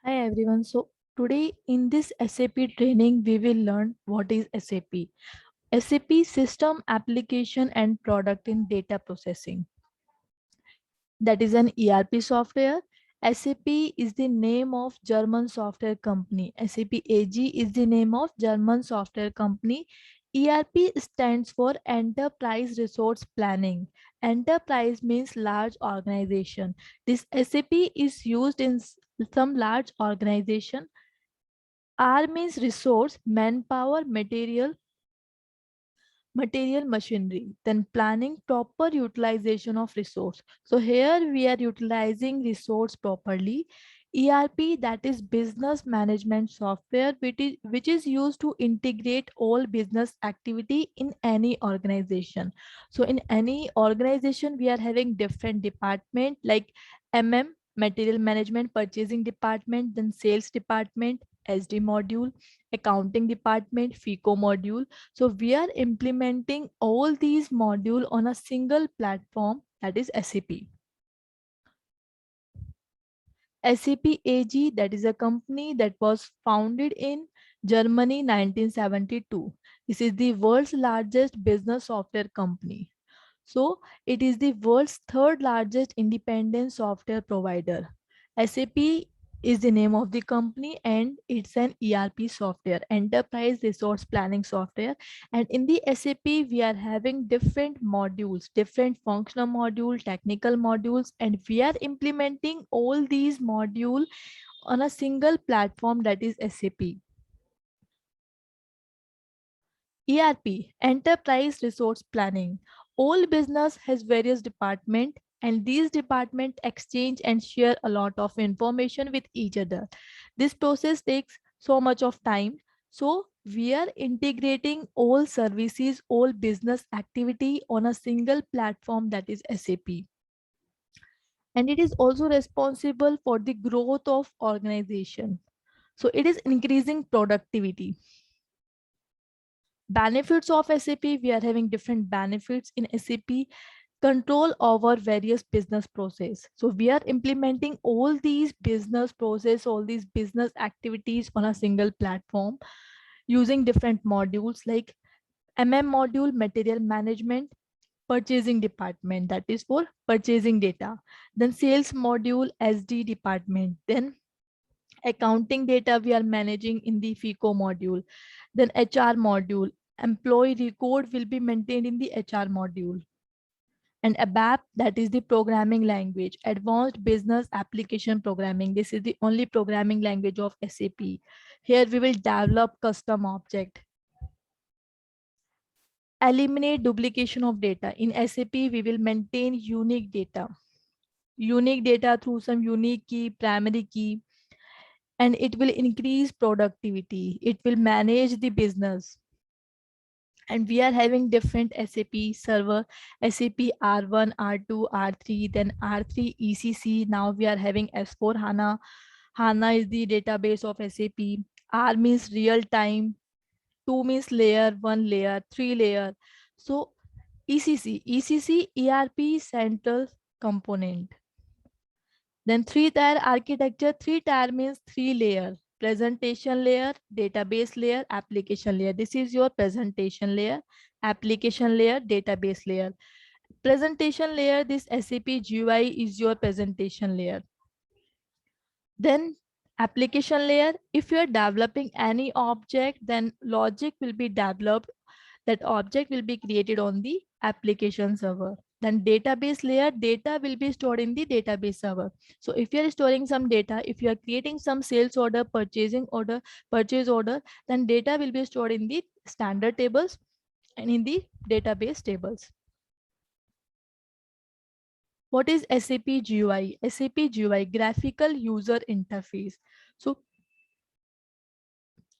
Hi everyone. So today in this SAP training, we will learn what is SAP. SAP System Application and Product in Data Processing. That is an ERP software. SAP is the name of German software company. SAP AG is the name of German software company. ERP stands for Enterprise Resource Planning. Enterprise means large organization. This SAP is used in some large organization. R means resource, manpower, material machinery, then planning proper utilization of resource. So here we are utilizing resource properly. ERP, that is business management software, which is used to integrate all business activity in any organization. So in any organization we are having different department like material management, purchasing department, then sales department, SD module, accounting department, FICO module. So we are implementing all these modules on a single platform, that is SAP. SAP AG, that is a company that was founded in Germany 1972. This is the world's largest business software company. So it is the world's third largest independent software provider. SAP is the name of the company and it's an ERP software, enterprise resource planning software. And in the SAP, we are having different modules, different functional module, technical modules, and we are implementing all these modules on a single platform, that is SAP. ERP, Enterprise Resource Planning. All business has various departments and these departments exchange and share a lot of information with each other. This process takes so much of time. So we are integrating all services, all business activity on a single platform, that is SAP. And it is also responsible for the growth of organization. So it is increasing productivity. Benefits of SAP, we are having different benefits in SAP. Control over various business process. So we are implementing all these business process, all these business activities on a single platform using different modules like module, material management, purchasing department, that is for purchasing data, then sales module, SD department, then accounting data we are managing in the FICO module, then HR module, employee record will be maintained in the HR module, and ABAP, that is the programming language, Advanced Business Application Programming. This is the only programming language of SAP. Here we will develop custom object. Eliminate duplication of data. In SAP, we will maintain unique data. Unique data through some unique key, primary key, and it will increase productivity. It will manage the business. And we are having different SAP server, SAP R1, R2, R3, then R3 ECC. Now we are having S4 HANA. HANA is the database of SAP. R means real time, 2 means layer, 1 layer, 3 layer. So ECC ERP central component. Then 3-tier architecture, 3-tier means 3 layer. Presentation layer, database layer, application layer. This is your presentation layer, application layer, database layer. Presentation layer, this SAP GUI is your presentation layer. Then application layer, if you are developing any object, then logic will be developed. That object will be created on the application server. Then database layer, data will be stored in the database server. So if you are storing some data, if you are creating some sales order, purchasing order, purchase order, then data will be stored in the standard tables and in the database tables. What is SAP GUI? SAP GUI, graphical user interface. So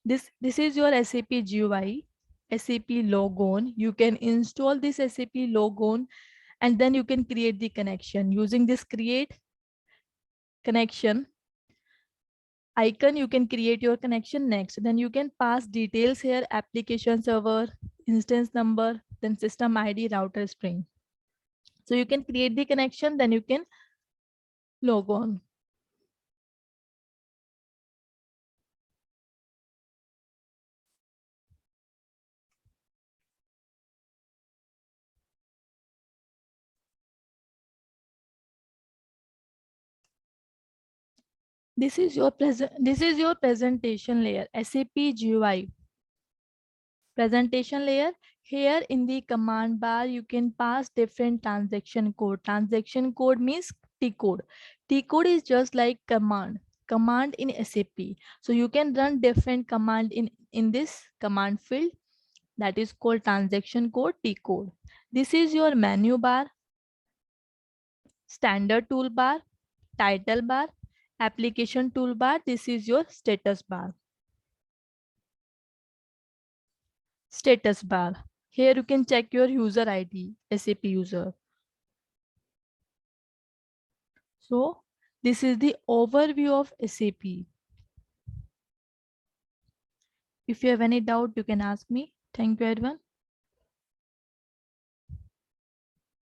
this is your SAP GUI, SAP Logon. You can install this SAP Logon and then you can create the connection. Using this create connection icon, you can create your connection next. Then you can pass details here, application server, instance number, then system ID, router string. So you can create the connection, then you can log on. This is your presentation layer, SAP GUI presentation layer. Here in the command bar, you can pass different transaction code. Transaction code means T code. T code is just like command in SAP. So you can run different command in this command field, that is called transaction code, T code. This is your menu bar, standard toolbar, title bar, application toolbar. This is your status bar. Status bar. Here you can check your user ID, SAP user. So this is the overview of SAP. If you have any doubt, you can ask me. Thank you, everyone.